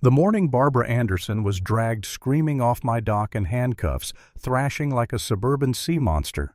The morning Barbara Anderson was dragged screaming off my dock in handcuffs, thrashing like a suburban sea monster.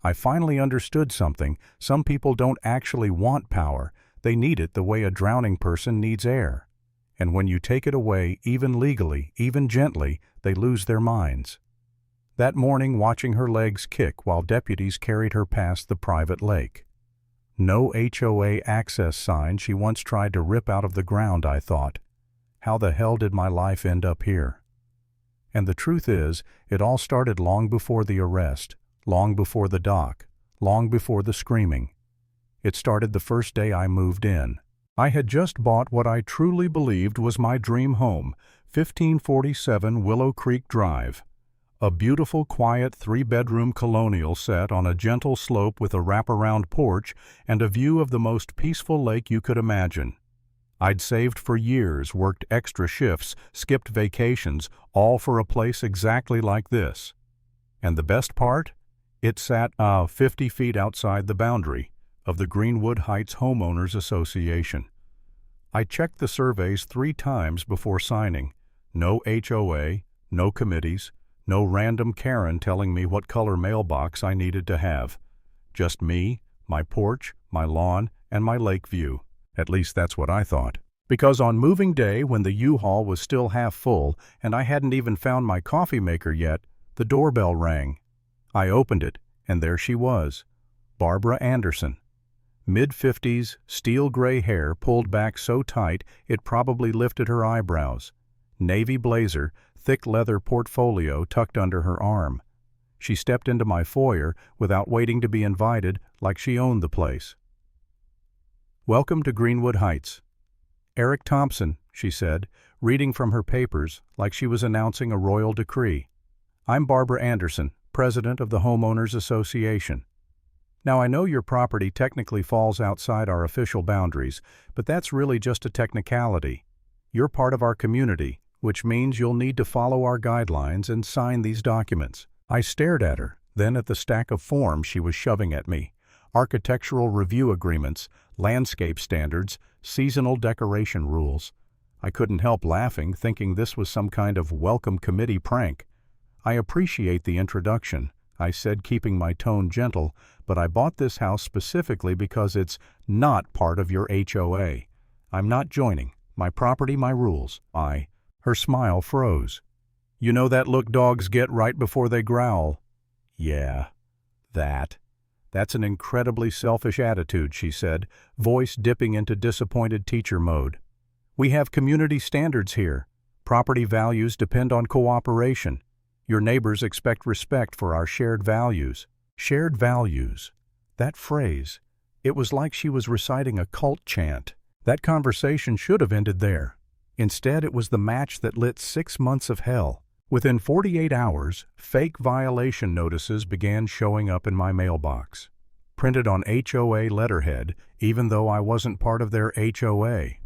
I finally understood something. Some people don't actually want power. They need it the way a drowning person needs air. And when you take it away, even legally, even gently, they lose their minds. That morning, watching her legs kick while deputies carried her past the private lake. No HOA access sign she once tried to rip out of the ground, I thought. How the hell did my life end up here? And the truth is, it all started long before the arrest, long before the dock, long before the screaming. It started the first day I moved in. I had just bought what I truly believed was my dream home, 1547 Willow Creek Drive. A beautiful, quiet 3-bedroom colonial set on a gentle slope with a wraparound porch and a view of the most peaceful lake you could imagine. I'd saved for years, worked extra shifts, skipped vacations, all for a place exactly like this. And the best part? It sat 50 feet outside the boundary of the Greenwood Heights Homeowners Association. I checked the surveys 3 times before signing. No HOA, no committees, no random Karen telling me what color mailbox I needed to have. Just me, my porch, my lawn, and my lake view. At least that's what I thought. Because on moving day, when the U-Haul was still half full and I hadn't even found my coffee maker yet, the doorbell rang. I opened it, and there she was, Barbara Anderson. Mid-50s, steel gray hair pulled back so tight it probably lifted her eyebrows. Navy blazer, thick leather portfolio tucked under her arm. She stepped into my foyer without waiting to be invited, like she owned the place. "Welcome to Greenwood Heights." "Eric Thompson," she said, reading from her papers like she was announcing a royal decree. "I'm Barbara Anderson, president of the Homeowners Association. Now, I know your property technically falls outside our official boundaries, but that's really just a technicality. You're part of our community, which means you'll need to follow our guidelines and sign these documents." I stared at her, then at the stack of forms she was shoving at me. Architectural review agreements, landscape standards, seasonal decoration rules. I couldn't help laughing, thinking this was some kind of welcome committee prank. "I appreciate the introduction," I said, keeping my tone gentle, "but I bought this house specifically because it's not part of your HOA. I'm not joining. My property, my rules." Her smile froze. "You know that look dogs get right before they growl?" "Yeah, That's an incredibly selfish attitude," she said, voice dipping into disappointed teacher mode. "We have community standards here. Property values depend on cooperation. Your neighbors expect respect for our shared values." Shared values. That phrase. It was like she was reciting a cult chant. That conversation should have ended there. Instead, it was the match that lit 6 months of hell. Within 48 hours, fake violation notices began showing up in my mailbox. Printed on HOA letterhead, even though I wasn't part of their HOA.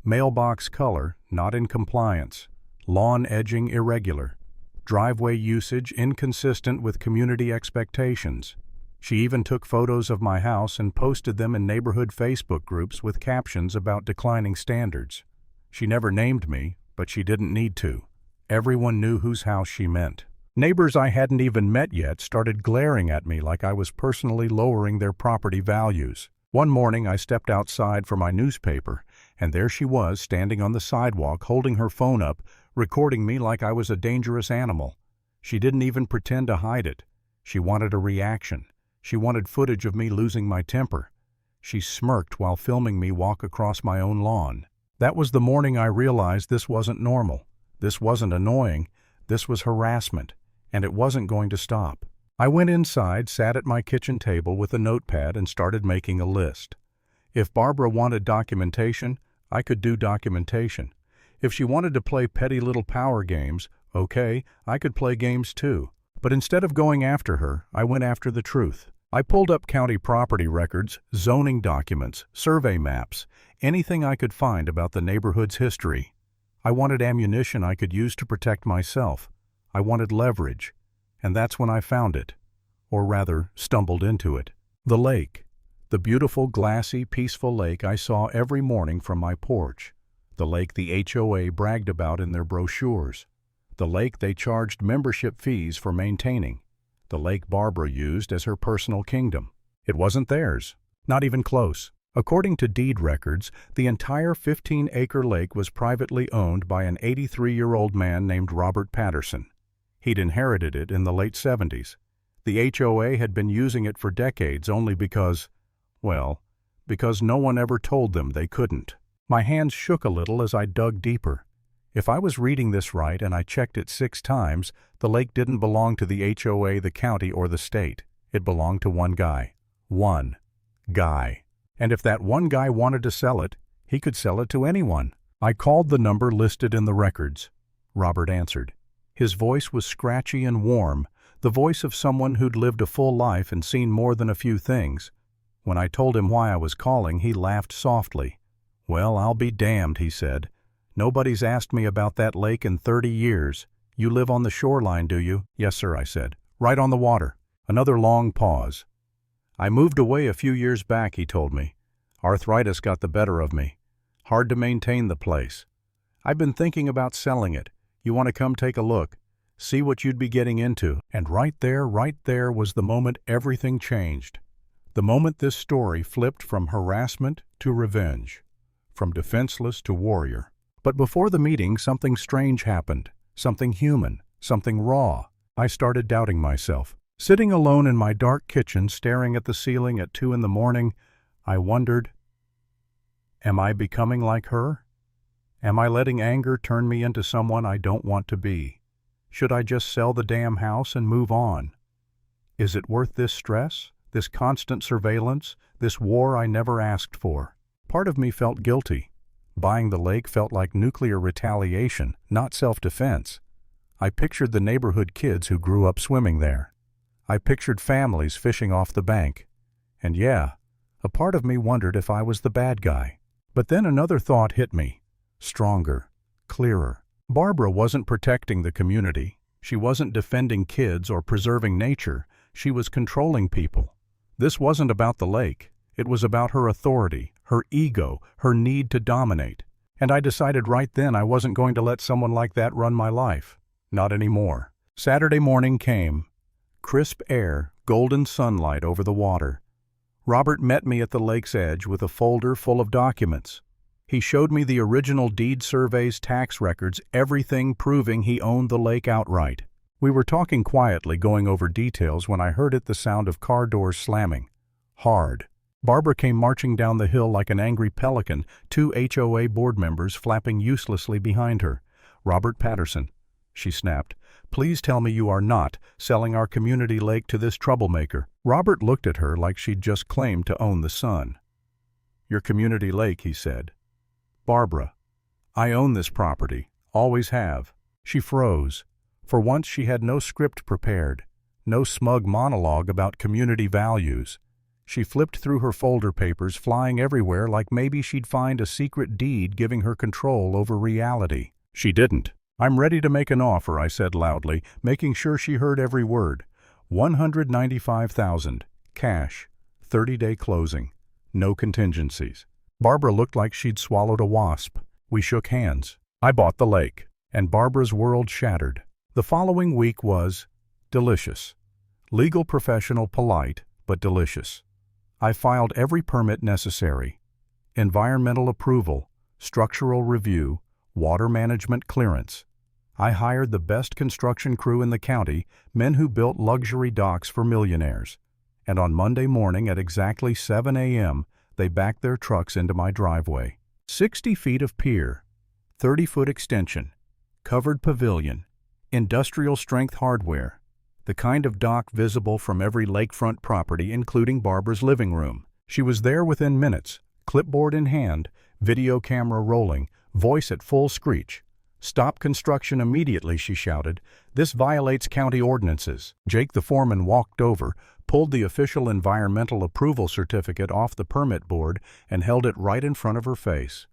Mailbox color, not in compliance. Lawn edging irregular. Driveway usage inconsistent with community expectations. She even took photos of my house and posted them in neighborhood Facebook groups with captions about declining standards. She never named me, but she didn't need to. Everyone knew whose house she meant. Neighbors I hadn't even met yet started glaring at me like I was personally lowering their property values. One morning I stepped outside for my newspaper, and there she was standing on the sidewalk holding her phone up, recording me like I was a dangerous animal. She didn't even pretend to hide it. She wanted a reaction. She wanted footage of me losing my temper. She smirked while filming me walk across my own lawn. That was the morning I realized this wasn't normal. This wasn't annoying. This was harassment, and it wasn't going to stop. I went inside, sat at my kitchen table with a notepad, and started making a list. If Barbara wanted documentation, I could do documentation. If she wanted to play petty little power games, okay, I could play games too. But instead of going after her, I went after the truth. I pulled up county property records, zoning documents, survey maps, anything I could find about the neighborhood's history. I wanted ammunition I could use to protect myself. I wanted leverage. And that's when I found it. Or rather, stumbled into it. The lake. The beautiful, glassy, peaceful lake I saw every morning from my porch. The lake the HOA bragged about in their brochures. The lake they charged membership fees for maintaining. The lake Barbara used as her personal kingdom. It wasn't theirs, not even close. According to deed records, the entire 15-acre lake was privately owned by an 83-year-old man named Robert Patterson. He'd inherited it in the late 70s. The HOA had been using it for decades only because no one ever told them they couldn't. My hands shook a little as I dug deeper. If I was reading this right and I checked it 6 times, the lake didn't belong to the HOA, the county, or the state. It belonged to one guy. One guy. And if that one guy wanted to sell it, he could sell it to anyone. I called the number listed in the records. Robert answered. His voice was scratchy and warm, the voice of someone who'd lived a full life and seen more than a few things. When I told him why I was calling, he laughed softly. "Well, I'll be damned," he said. "Nobody's asked me about that lake in 30 years. You live on the shoreline, do you?" "Yes, sir," I said. "Right on the water." Another long pause. "I moved away a few years back," he told me. "Arthritis got the better of me. Hard to maintain the place. I've been thinking about selling it. You want to come take a look? See what you'd be getting into." And right there was the moment everything changed. The moment this story flipped from harassment to revenge, from defenseless to warrior. But before the meeting, something strange happened, something human, something raw. I started doubting myself. Sitting alone in my dark kitchen, staring at the ceiling at 2 in the morning, I wondered, am I becoming like her? Am I letting anger turn me into someone I don't want to be? Should I just sell the damn house and move on? Is it worth this stress, this constant surveillance, this war I never asked for? Part of me felt guilty. Buying the lake felt like nuclear retaliation, not self-defense. I pictured the neighborhood kids who grew up swimming there. I pictured families fishing off the bank. And yeah, a part of me wondered if I was the bad guy. But then another thought hit me, stronger, clearer. Barbara wasn't protecting the community. She wasn't defending kids or preserving nature. She was controlling people. This wasn't about the lake. It was about her authority, her ego, her need to dominate. And I decided right then I wasn't going to let someone like that run my life. Not anymore. Saturday morning came. Crisp air, golden sunlight over the water. Robert met me at the lake's edge with a folder full of documents. He showed me the original deed surveys, tax records, everything proving he owned the lake outright. We were talking quietly, going over details, when I heard the sound of car doors slamming. Hard. Barbara came marching down the hill like an angry pelican, 2 HOA board members flapping uselessly behind her. "Robert Patterson," she snapped, "please tell me you are not selling our community lake to this troublemaker." Robert looked at her like she'd just claimed to own the sun. "Your community lake," he said. "Barbara, I own this property, always have." She froze. For once she had no script prepared, no smug monologue about community values. She flipped through her folder papers, flying everywhere like maybe she'd find a secret deed giving her control over reality. She didn't. "I'm ready to make an offer," I said loudly, making sure she heard every word. $195,000, cash, 30-day closing, no contingencies. Barbara looked like she'd swallowed a wasp. We shook hands. I bought the lake, and Barbara's world shattered. The following week was delicious. Legal, professional, polite, but delicious. I filed every permit necessary. Environmental approval, structural review, water management clearance. I hired the best construction crew in the county, men who built luxury docks for millionaires. And on Monday morning at exactly 7 a.m., they backed their trucks into my driveway. 60 feet of pier, 30-foot extension, covered pavilion, industrial-strength hardware, the kind of dock visible from every lakefront property, including Barbara's living room. She was there within minutes, clipboard in hand, video camera rolling, voice at full screech. "Stop construction immediately," she shouted. "This violates county ordinances." Jake, the foreman, walked over, pulled the official environmental approval certificate off the permit board, and held it right in front of her face.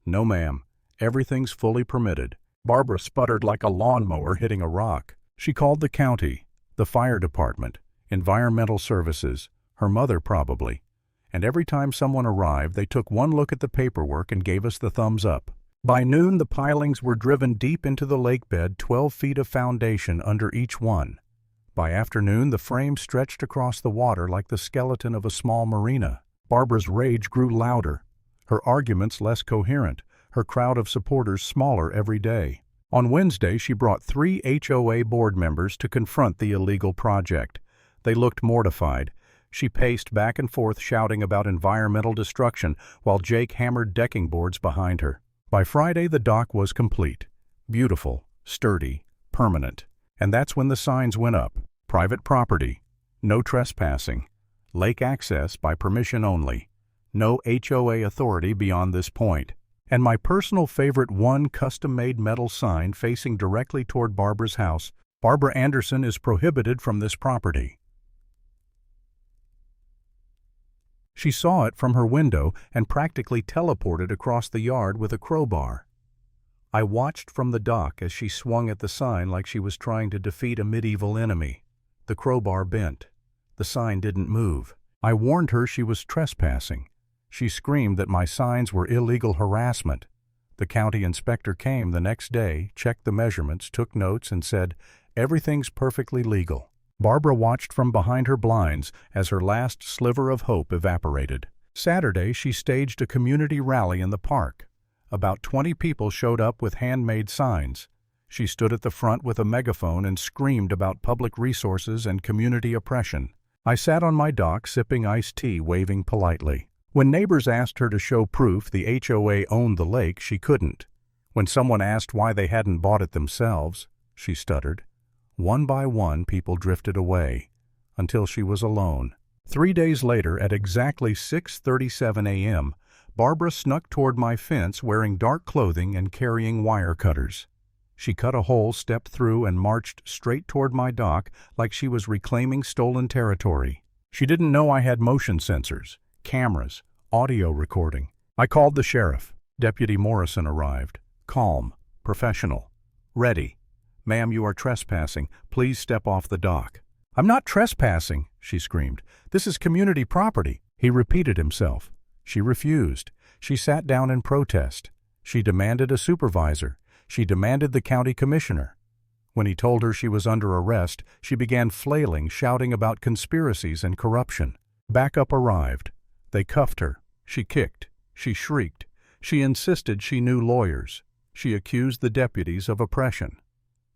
"No, ma'am. Everything's fully permitted." Barbara sputtered like a lawnmower hitting a rock. She called the county, the fire department, environmental services, her mother probably. And every time someone arrived, they took one look at the paperwork and gave us the thumbs up. By noon, the pilings were driven deep into the lake bed, 12 feet of foundation under each one. By afternoon, the frame stretched across the water like the skeleton of a small marina. Barbara's rage grew louder, her arguments less coherent, her crowd of supporters smaller every day. On Wednesday, she brought 3 HOA board members to confront the illegal project. They looked mortified. She paced back and forth shouting about environmental destruction while Jake hammered decking boards behind her. By Friday, the dock was complete. Beautiful, sturdy, permanent. And that's when the signs went up. Private property. No trespassing. Lake access by permission only. No HOA authority beyond this point. And my personal favorite, one custom-made metal sign facing directly toward Barbara's house. Barbara Anderson is prohibited from this property. She saw it from her window and practically teleported across the yard with a crowbar. I watched from the dock as she swung at the sign like she was trying to defeat a medieval enemy. The crowbar bent. The sign didn't move. I warned her she was trespassing. She screamed that my signs were illegal harassment. The county inspector came the next day, checked the measurements, took notes, and said, "Everything's perfectly legal." Barbara watched from behind her blinds as her last sliver of hope evaporated. Saturday, she staged a community rally in the park. About 20 people showed up with handmade signs. She stood at the front with a megaphone and screamed about public resources and community oppression. I sat on my dock sipping iced tea, waving politely. When neighbors asked her to show proof the HOA owned the lake, she couldn't. When someone asked why they hadn't bought it themselves, she stuttered. One by one, people drifted away, until she was alone. 3 days later, at exactly 6:37 a.m., Barbara snuck toward my fence wearing dark clothing and carrying wire cutters. She cut a hole, stepped through, and marched straight toward my dock like she was reclaiming stolen territory. She didn't know I had motion sensors, cameras, audio recording. I called the sheriff. Deputy Morrison arrived. Calm, professional, ready. "Ma'am, you are trespassing. Please step off the dock." "I'm not trespassing," she screamed. "This is community property." He repeated himself. She refused. She sat down in protest. She demanded a supervisor. She demanded the county commissioner. When he told her she was under arrest, she began flailing, shouting about conspiracies and corruption. Backup arrived. They cuffed her. She kicked. She shrieked. She insisted she knew lawyers. She accused the deputies of oppression.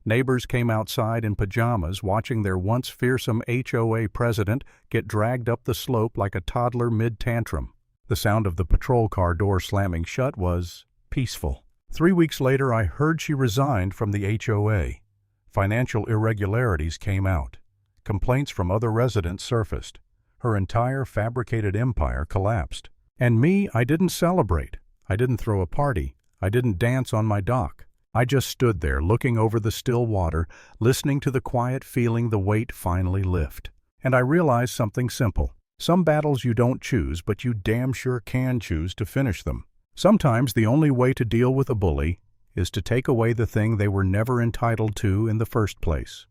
Neighbors came outside in pajamas watching their once fearsome HOA president get dragged up the slope like a toddler mid-tantrum. The sound of the patrol car door slamming shut was peaceful. 3 weeks later, I heard she resigned from the HOA. Financial irregularities came out. Complaints from other residents surfaced. Her entire fabricated empire collapsed. And me, I didn't celebrate. I didn't throw a party. I didn't dance on my dock. I just stood there looking over the still water, listening to the quiet, feeling the weight finally lift. And I realized something simple. Some battles you don't choose, but you damn sure can choose to finish them. Sometimes the only way to deal with a bully is to take away the thing they were never entitled to in the first place.